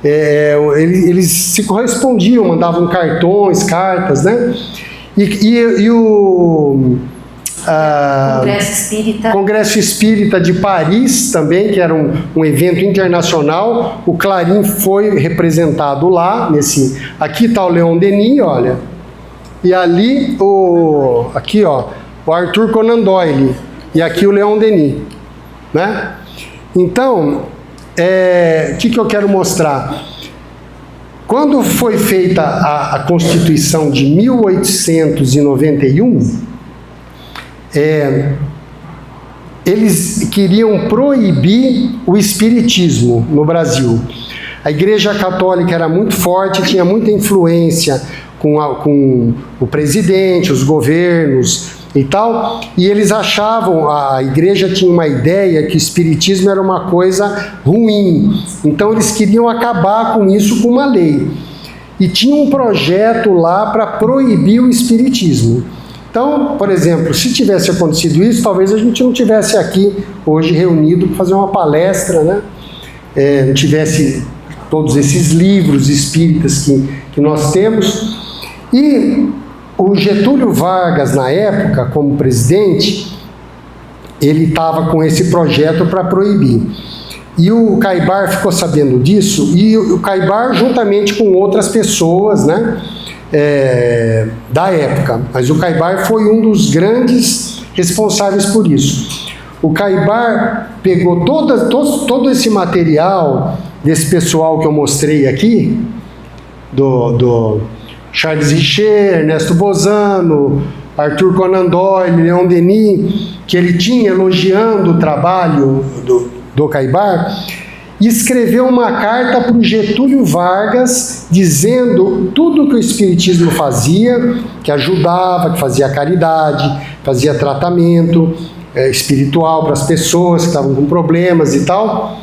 Eles se correspondiam, mandavam cartões, cartas, né? E o Congresso Espírita de Paris também, que era um evento internacional, o Clarim foi representado lá, aqui está o Leon Denis, olha, e ali aqui ó, o Arthur Conan Doyle, e aqui o Leon Denis, né? Então, o que eu quero mostrar? Quando foi feita a Constituição de 1891, eles queriam proibir o espiritismo no Brasil. A Igreja Católica era muito forte, tinha muita influência com o presidente, os governos e tal, e eles achavam, a Igreja tinha uma ideia que o espiritismo era uma coisa ruim, então eles queriam acabar com isso com uma lei. E tinha um projeto lá para proibir o espiritismo. Então, por exemplo, se tivesse acontecido isso, talvez a gente não tivesse aqui hoje reunido para fazer uma palestra, né? Não tivesse todos esses livros espíritas que nós temos. E o Getúlio Vargas, na época, como presidente, ele estava com esse projeto para proibir. E o Caibar ficou sabendo disso, e o Caibar, juntamente com outras pessoas, né? Da época, mas o Caibar foi um dos grandes responsáveis por isso. O Caibar pegou todo esse material desse pessoal que eu mostrei aqui, do Charles Richer, Ernesto Bozano, Arthur Conan Doyle, Leon Denis, que ele tinha elogiando o trabalho do Caibar, e escreveu uma carta para o Getúlio Vargas dizendo tudo que o espiritismo fazia, que ajudava, que fazia caridade, fazia tratamento espiritual para as pessoas que estavam com problemas e tal.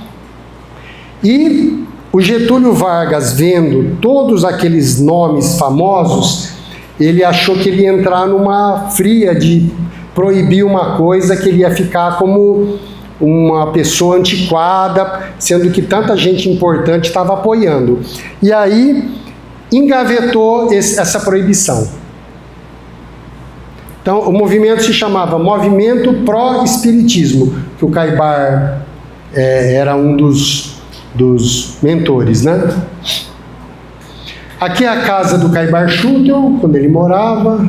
E o Getúlio Vargas, vendo todos aqueles nomes famosos, ele achou que ele ia entrar numa fria de proibir uma coisa, que ele ia ficar como uma pessoa antiquada, sendo que tanta gente importante estava apoiando. E aí engavetou essa proibição. Então, o movimento se chamava Movimento Pró-Espiritismo, que o Caibar era um dos mentores, né? Aqui é a casa do Caibar Schutel, quando ele morava,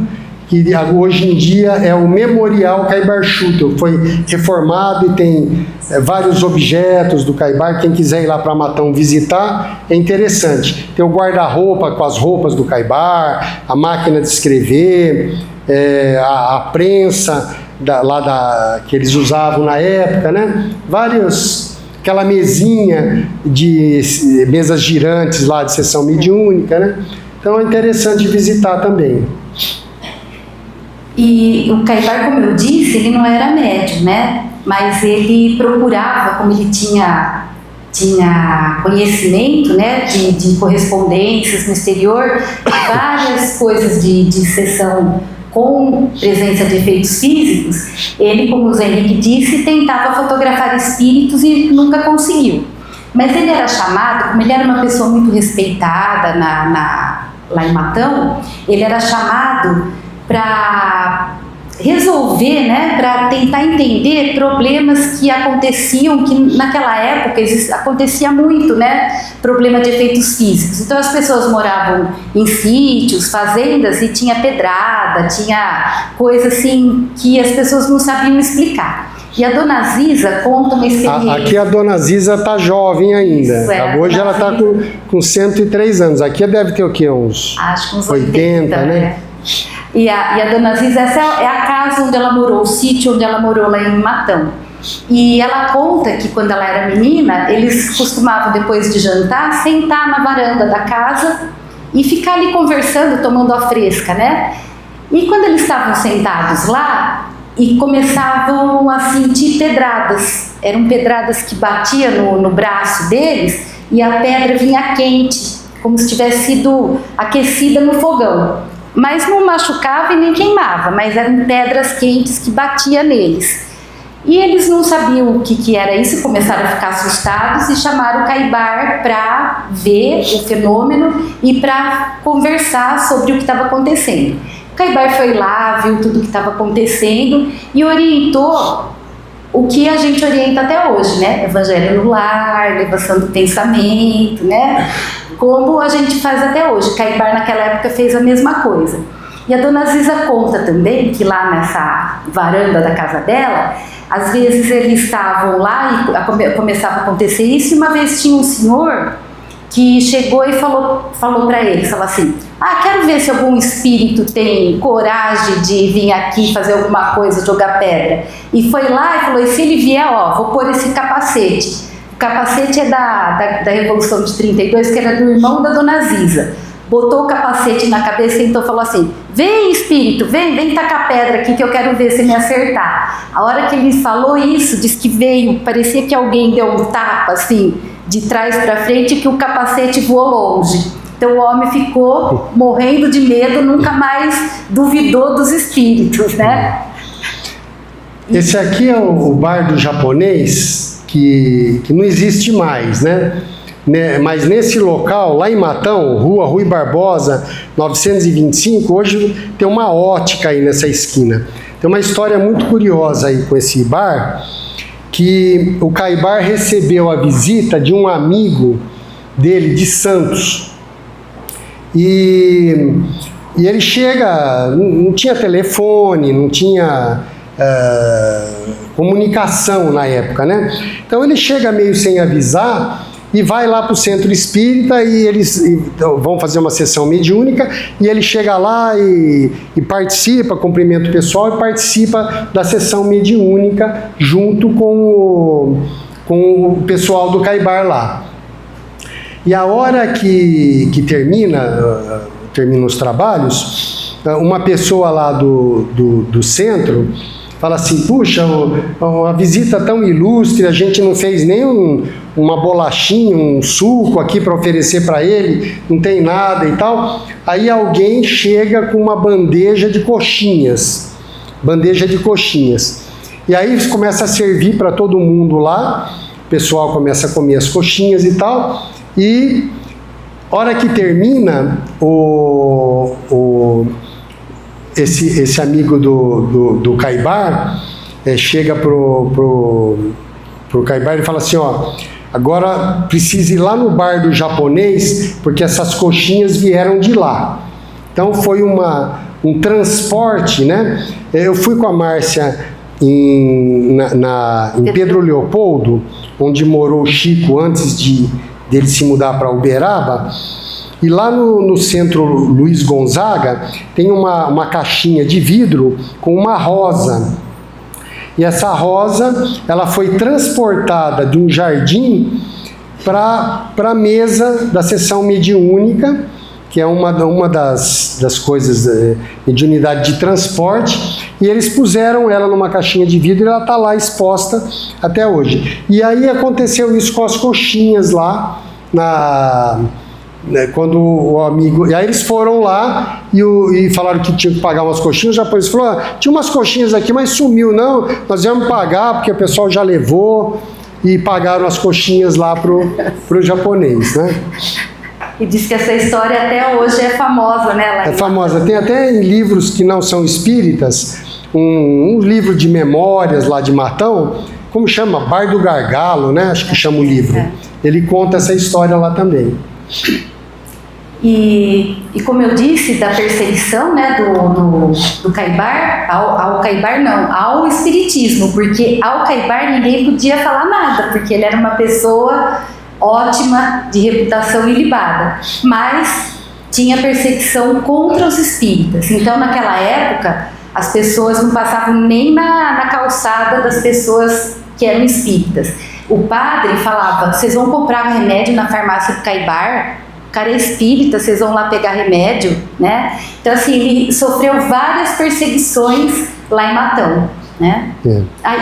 que hoje em dia é o Memorial Caibar Schutel. Foi reformado e tem vários objetos do Caibar. Quem quiser ir lá para Matão visitar, é interessante. Tem o guarda-roupa com as roupas do Caibar, a máquina de escrever, a prensa que eles usavam na época, né? Aquela mesinha de mesas girantes lá de sessão mediúnica, né? Então é interessante visitar também. E o Caibar, como eu disse, ele não era médium, né? Mas ele procurava, como ele tinha conhecimento, né, de correspondências no exterior, várias coisas de sessão com presença de efeitos físicos, ele, como o Zé Henrique disse, tentava fotografar espíritos e nunca conseguiu. Mas ele era chamado, como ele era uma pessoa muito respeitada lá em Matão, ele era chamado para resolver, né, para tentar entender problemas que aconteciam, que naquela época acontecia muito, né, problema de efeitos físicos. Então as pessoas moravam em sítios, fazendas, e tinha pedrada, tinha coisa assim que as pessoas não sabiam explicar. E a Dona Ziza conta uma experiência. Aqui a Dona Ziza está jovem ainda. Hoje ela está com 103 anos. Aqui deve ter o quê? Acho que uns 80, né? E a Dona Ziza, essa é a casa onde ela morou, o sítio onde ela morou lá em Matão. E ela conta que quando ela era menina, eles costumavam, depois de jantar, sentar na varanda da casa e ficar ali conversando, tomando a fresca, né? E quando eles estavam sentados lá, e começavam a sentir pedradas. Eram pedradas que batiam no braço deles e a pedra vinha quente, como se tivesse sido aquecida no fogão. Mas não machucava e nem queimava, mas eram pedras quentes que batiam neles. E eles não sabiam o que era isso, começaram a ficar assustados e chamaram o Caibar para ver o fenômeno e para conversar sobre o que estava acontecendo. O Caibar foi lá, viu tudo o que estava acontecendo e orientou o que a gente orienta até hoje, né? Evangelho no lar, elevação do pensamento, né? Como a gente faz até hoje. Caibar naquela época fez a mesma coisa. E a Dona Ziza conta também que lá nessa varanda da casa dela, às vezes eles estavam lá e começava a acontecer isso, e uma vez tinha um senhor que chegou e falou para eles, falou assim: quero ver se algum espírito tem coragem de vir aqui fazer alguma coisa, jogar pedra. E foi lá e falou: e se ele vier, vou pôr esse capacete. O capacete é da Revolução de 32, que era do irmão da Dona Ziza. Botou o capacete na cabeça e então falou assim: vem espírito, vem tacar pedra aqui que eu quero ver se me acertar. A hora que ele falou isso, diz que veio, parecia que alguém deu um tapa assim, de trás para frente, que o capacete voou longe. Então o homem ficou morrendo de medo, nunca mais duvidou dos espíritos, né? Esse aqui é o bar do japonês, que não existe mais, né? Mas nesse local, lá em Matão, Rua Rui Barbosa, 925, hoje tem uma ótica aí nessa esquina. Tem uma história muito curiosa aí com esse bar, que o Caibar recebeu a visita de um amigo dele de Santos. E ele chega, não tinha telefone, não tinha comunicação na época, né? Então ele chega meio sem avisar e vai lá para o centro espírita e eles vão fazer uma sessão mediúnica e ele chega lá e participa, cumprimenta o pessoal e participa da sessão mediúnica junto com o pessoal do Caibar lá. E a hora que termina os trabalhos, uma pessoa lá do centro fala assim, puxa, uma visita tão ilustre, a gente não fez nem uma bolachinha, um suco aqui para oferecer para ele, não tem nada e tal. Aí alguém chega com uma bandeja de coxinhas, e aí começa a servir para todo mundo lá, o pessoal começa a comer as coxinhas e tal, e hora que termina, esse amigo do Caibar chega pro Caibar e fala assim, ó, agora precisa ir lá no bar do japonês, porque essas coxinhas vieram de lá. Então foi um transporte, né? Eu fui com a Márcia em Pedro Leopoldo, onde morou o Chico antes dele se mudar para Uberaba, e lá no centro Luiz Gonzaga tem uma caixinha de vidro com uma rosa, e essa rosa ela foi transportada de um jardim para a mesa da sessão mediúnica, que é uma das coisas de unidade de transporte, e eles puseram ela numa caixinha de vidro e ela está lá exposta até hoje. E aí aconteceu isso com as coxinhas lá, quando o amigo... E aí eles foram lá e falaram que tinham que pagar umas coxinhas. O japonês falou, tinha umas coxinhas aqui, mas sumiu. Não, nós íamos pagar porque o pessoal já levou, e pagaram as coxinhas lá pro japonês, né? E diz que essa história até hoje é famosa, né? Lá é famosa. Tem até em livros que não são espíritas, um livro de memórias lá de Matão, como chama? Bar do Gargalo, né? Acho que chama o livro. Ele conta essa história lá também. E como eu disse, da perseguição, né, do Caibar, ao Caibar não, ao espiritismo, porque ao Caibar ninguém podia falar nada, porque ele era uma pessoa ótima, de reputação ilibada, mas tinha perseguição contra os espíritas. Então, naquela época, as pessoas não passavam nem na calçada das pessoas que eram espíritas. O padre falava, vocês vão comprar remédio na farmácia do Caibar? O cara é espírita, vocês vão lá pegar remédio, né? Então, assim, ele sofreu várias perseguições lá em Matão, né?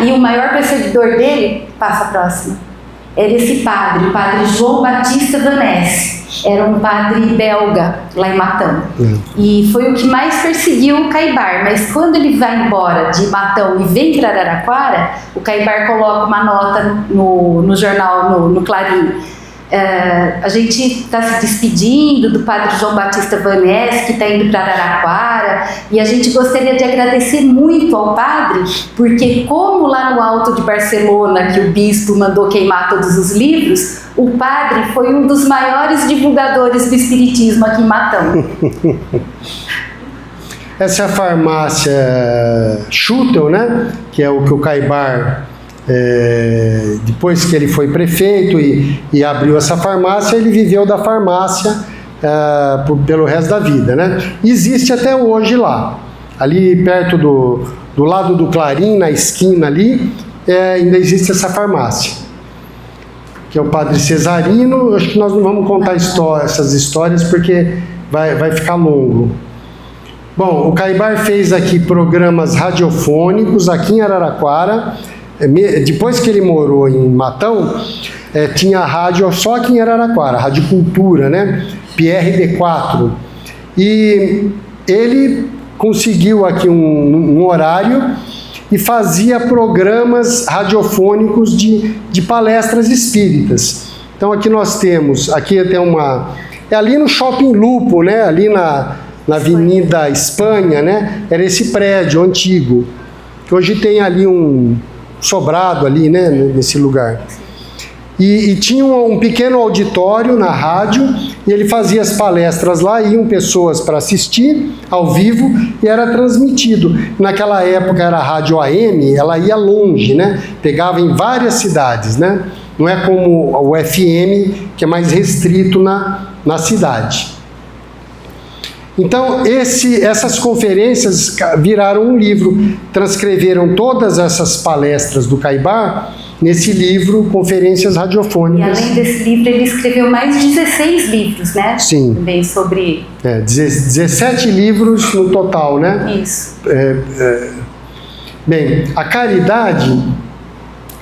E o maior perseguidor dele, passa a próxima, era esse padre, o padre João Batista Vanesse. Era um padre belga lá em Matão. E foi o que mais perseguiu o Caibar. Mas quando ele vai embora de Matão e vem para Araraquara, o Caibar coloca uma nota no jornal, no Clarim. A gente está se despedindo do padre João Batista Vanesse, que está indo para Araraquara, e a gente gostaria de agradecer muito ao padre, porque como lá no alto de Barcelona, que o bispo mandou queimar todos os livros, o padre foi um dos maiores divulgadores do espiritismo aqui em Matão. Essa é a farmácia Schutel, né? Que é o que o Caibar... depois que ele foi prefeito e abriu essa farmácia, ele viveu da farmácia pelo resto da vida, né? Existe até hoje lá, ali perto do lado do Clarim, na esquina ali, ainda existe essa farmácia, que é o padre Cesarino. Acho que nós não vamos contar essas histórias porque vai ficar longo. Bom, o Caibar fez aqui programas radiofônicos aqui em Araraquara. Depois que ele morou em Matão, tinha rádio só aqui em Araraquara, Rádio Cultura, né? PRD4. E ele conseguiu aqui um horário e fazia programas radiofônicos de palestras espíritas. Então aqui nós temos, aqui tem é ali no Shopping Lupo, né? Ali na Avenida Espanha, né? Era esse prédio antigo, que hoje tem ali um sobrado ali, né, nesse lugar. E tinha um pequeno auditório na rádio, e ele fazia as palestras lá, iam pessoas para assistir ao vivo, e era transmitido. Naquela época era a rádio AM, ela ia longe, né, pegava em várias cidades, né, não é como o FM, que é mais restrito na cidade. Então, essas conferências viraram um livro, transcreveram todas essas palestras do Caibar nesse livro, Conferências Radiofônicas. E além desse livro, ele escreveu mais de 16 livros, né? Sim. Também sobre... 17 livros no total, né? Isso. Bem, a caridade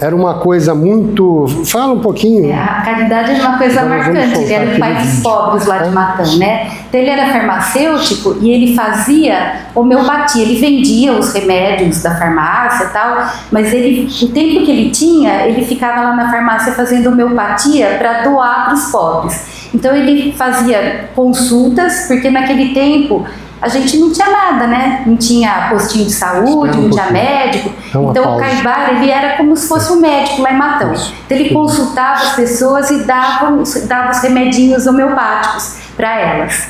era uma coisa muito... Fala um pouquinho. A caridade era uma coisa marcante. Ele era do pai dos pobres lá de Matão, né? Então ele era farmacêutico e ele fazia homeopatia. Ele vendia os remédios da farmácia e tal, mas ele, o tempo que ele tinha, ele ficava lá na farmácia fazendo homeopatia para doar para os pobres. Então ele fazia consultas, porque naquele tempo a gente não tinha nada, né? Não tinha postinho de saúde, não tinha médico. Então o Caibar, ele era como se fosse um médico lá em Matão. Então ele consultava as pessoas e dava os remedinhos homeopáticos para elas.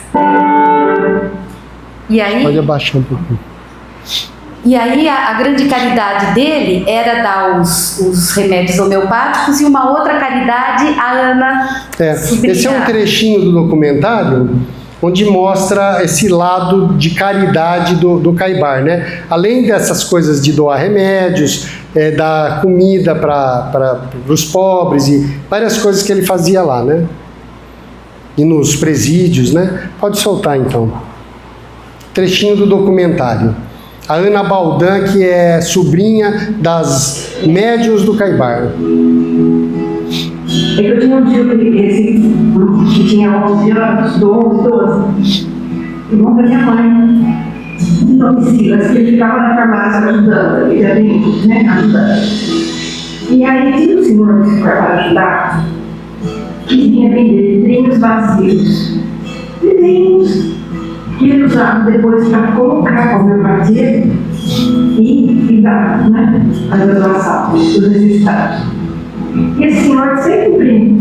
E aí, pode abaixar um pouquinho. E aí a grande caridade dele era dar os remédios homeopáticos, e uma outra caridade, a Ana. Esse é um trechinho do documentário onde mostra esse lado de caridade do Caibar, né? Além dessas coisas de doar remédios, dar comida para os pobres e várias coisas que ele fazia lá, né? E nos presídios, né? Pode soltar então. Trechinho do documentário. A Ana Baldan, que é sobrinha das médiuns do Caibar. É que eu tinha um tio que tinha 11 anos, 12, irmão da minha mãe, nome Silas, que ele ficava na farmácia ajudando, ele já vem, né, ajudando. E aí tinha um senhor que se foi para ajudar, que vinha vender vidrinhos vazios. Vidrinhos que ele usava depois para colocar a homeopatia e dar, né, a doação dos necessitados. E esse senhor sempre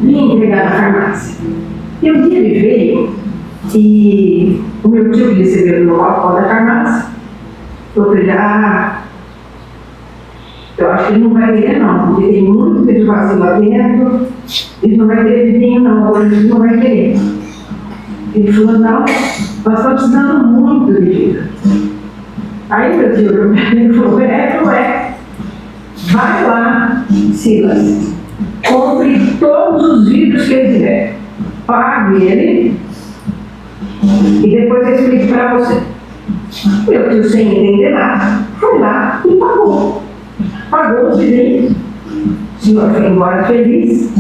vinha entregar na farmácia. E um dia ele veio e o meu tio que recebeu no balcão da farmácia falou para ele: eu acho que ele não vai querer não, porque tem muito vidro vazio lá dentro, ele não vai querer vidrinho não, hoje ele não vai querer. Ele falou: não, nós estamos precisando muito de vidro. Aí meu tio ele falou: vai lá, Silas, compre todos os vidros que ele tiver, pague ele e depois eu explico para você. Meu tio, sem entender nada, foi lá e pagou. Pagou os vidrinhos. O senhor foi embora feliz.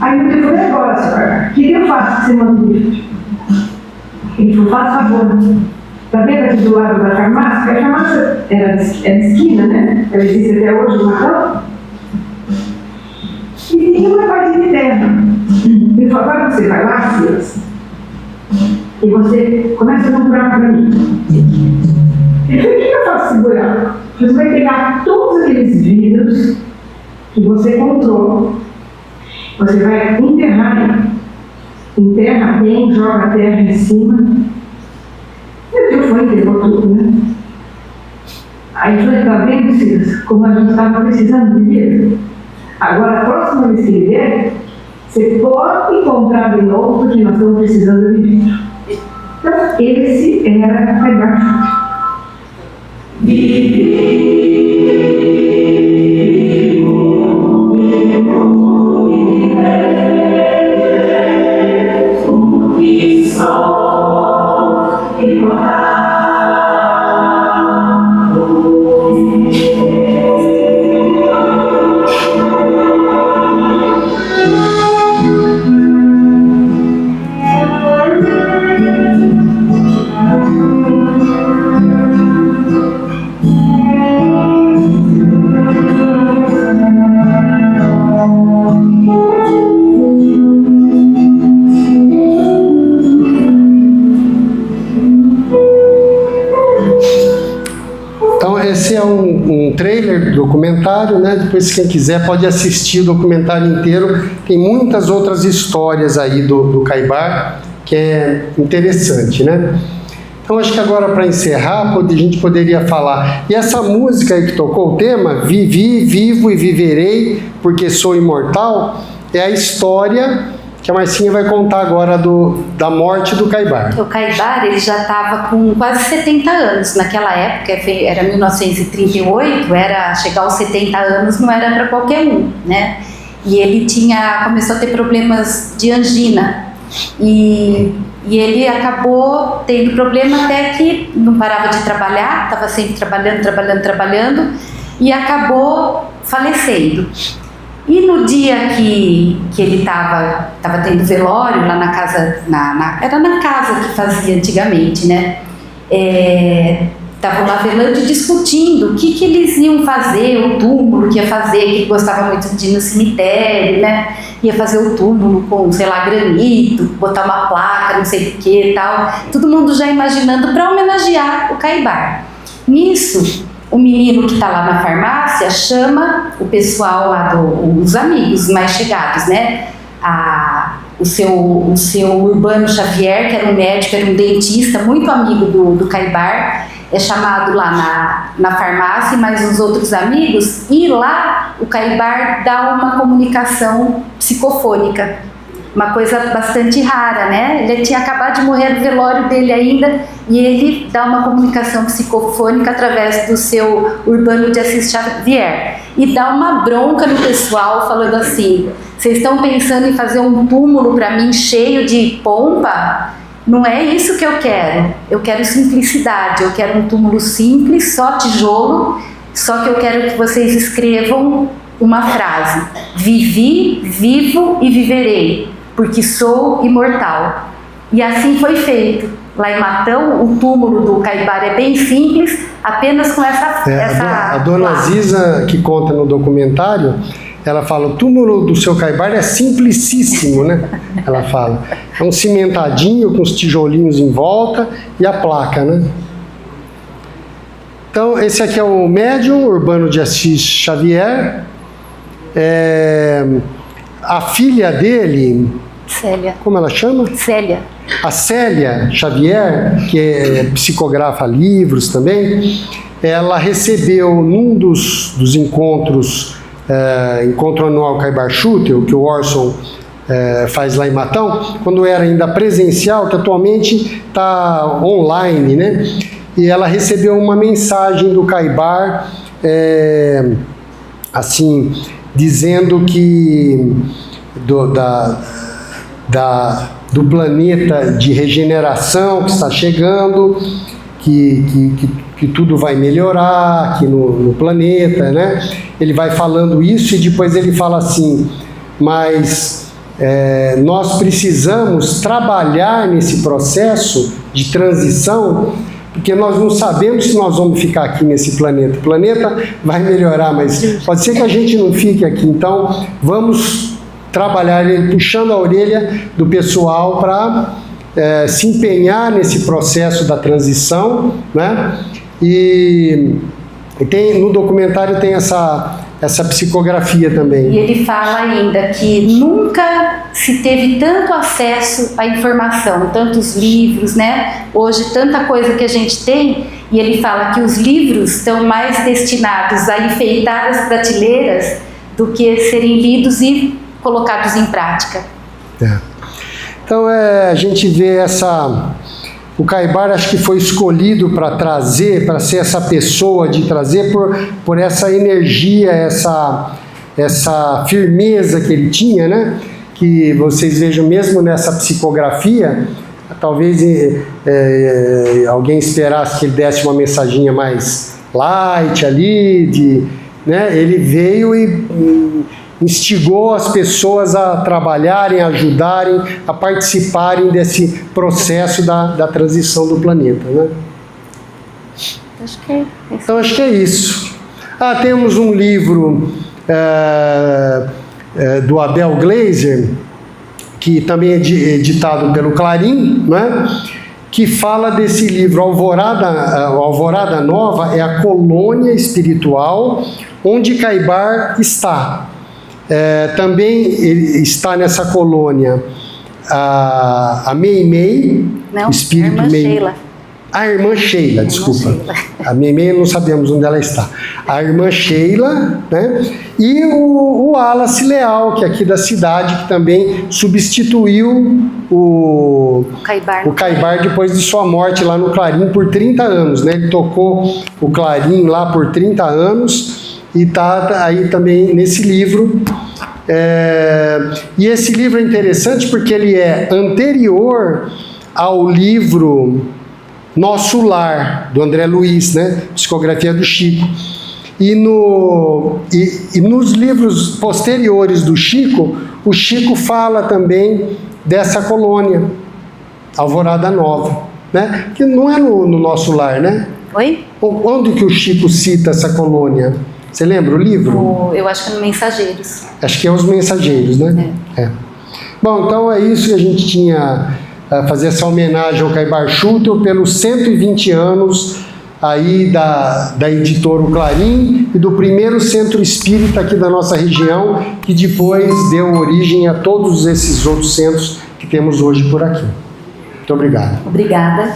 Aí meu tio falou: agora, senhor, o que eu faço com esse monte de vidro? Ele falou: faça favor. Está vendo aqui do lado da farmácia? A farmácia era de esquina, né? Ela existe até hoje, no Matão. E tinha uma parte de terra. Ele falou: agora você vai lá, Silas, e você começa a comprar para mim. Ele falou: o que eu faço segurar? Você vai pegar todos aqueles vidros que você comprou, você vai enterrar, enterra bem, joga a terra em cima. Meu tio foi e enterrou tudo, né? Aí foi: tá vendo, Silas, como a gente estava precisando de dinheiro? Agora, a próxima vez que ele vier, você pode comprar de novo, porque nós estamos precisando de dinheiro. Então, esse era o Caibar. Trailer do documentário, né? Depois, quem quiser pode assistir o documentário inteiro. Tem muitas outras histórias aí do Caibar, que é interessante, né? Então, acho que agora, para encerrar, a gente poderia falar. E essa música aí que tocou o tema, Vivi, Vivo e Viverei, porque sou imortal, é a história que a Marcinha vai contar agora da morte do Caibar. O Caibar, ele já estava com quase 70 anos. Naquela época, era 1938, chegar aos 70 anos não era para qualquer um, né? E ele começou a ter problemas de angina. E E ele acabou tendo problema até que não parava de trabalhar, estava sempre trabalhando, e acabou falecendo. E no dia que ele estava tendo velório lá na casa, era na casa que fazia antigamente, né? Estavam lá velando e discutindo o que eles iam fazer, o túmulo que ia fazer, que ele gostava muito de ir no cemitério, né? Ia fazer o túmulo com, sei lá, granito, botar uma placa, não sei do que e tal. Todo mundo já imaginando para homenagear o Caibar. Nisso, o menino que está lá na farmácia chama o pessoal lá, os amigos mais chegados, né? O seu Urbano Xavier, que era um médico, era um dentista, muito amigo do Caibar, é chamado lá na farmácia, mas os outros amigos, e lá o Caibar dá uma comunicação psicofônica, uma coisa bastante rara, né? Ele tinha acabado de morrer no velório dele ainda, e ele dá uma comunicação psicofônica através do seu Urbano de Assis Xavier, e dá uma bronca no pessoal, falando assim: vocês estão pensando em fazer um túmulo para mim cheio de pompa? Não é isso que eu quero simplicidade, eu quero um túmulo simples, só tijolo, só que eu quero que vocês escrevam uma frase: vivi, vivo e viverei, porque sou imortal. E assim foi feito. Lá em Matão, o túmulo do Caibar é bem simples, apenas com essa a dona Ziza, que conta no documentário, ela fala: o túmulo do seu Caibar é simplicíssimo, né? Ela fala. É um cimentadinho com os tijolinhos em volta e a placa, né? Então, esse aqui é o médium Urbano de Assis Xavier. A filha dele... Célia. Como ela chama? Célia. A Célia Xavier, que psicografa livros também, ela recebeu num dos encontros, encontro anual Caibar Schutel, que o Orson faz lá em Matão, quando era ainda presencial, que atualmente está online, né? E ela recebeu uma mensagem do Caibar, assim, dizendo que do planeta de regeneração que está chegando, que tudo vai melhorar aqui no planeta, né? Ele vai falando isso e depois ele fala assim: mas nós precisamos trabalhar nesse processo de transição, porque nós não sabemos se nós vamos ficar aqui nesse planeta. O planeta vai melhorar, mas pode ser que a gente não fique aqui. Então, vamos trabalhar, ele puxando a orelha do pessoal para se empenhar nesse processo da transição, né? E no documentário tem essa psicografia também. E ele fala ainda que nunca se teve tanto acesso à informação, tantos livros, né? Hoje, tanta coisa que a gente tem, e ele fala que os livros estão mais destinados a enfeitar as prateleiras do que serem lidos e colocados em prática. Então, a gente vê o Caibar, acho que foi escolhido para ser essa pessoa, de trazer por essa energia, essa firmeza que ele tinha, né? Que vocês vejam mesmo nessa psicografia, talvez alguém esperasse que ele desse uma mensaginha mais light ali, né? Ele veio e instigou as pessoas a trabalharem, a ajudarem, a participarem desse processo da transição do planeta, né? Então, acho que é isso. Temos um livro do Abel Gleiser, que também é editado pelo Clarim, né? Que fala desse livro. Alvorada Nova é a colônia espiritual onde Caibar está. Também está nessa colônia a Meimei, não, espírito a irmã Meimei. Sheila. A irmã Sheila, desculpa. Sheila. A Meimei não sabemos onde ela está. A irmã Sheila, né? E o Wallace Leal, que é aqui da cidade, que também substituiu o Caibar depois de sua morte lá no Clarim por 30 anos, né? Ele tocou o Clarim lá por 30 anos. E está aí também nesse livro. E esse livro é interessante porque ele é anterior ao livro Nosso Lar, do André Luiz, né? Psicografia do Chico. E nos livros posteriores do Chico, o Chico fala também dessa colônia, Alvorada Nova, né? Que não é no Nosso Lar, né? Oi? Onde que o Chico cita essa colônia? Você lembra o livro? Eu acho que é no Mensageiros. Acho que é Os Mensageiros, né? É. Bom, então é isso que a gente tinha a fazer essa homenagem ao Caibar Schutel pelos 120 anos aí da editora O Clarim e do primeiro centro espírita aqui da nossa região, que depois deu origem a todos esses outros centros que temos hoje por aqui. Muito obrigado. Obrigada.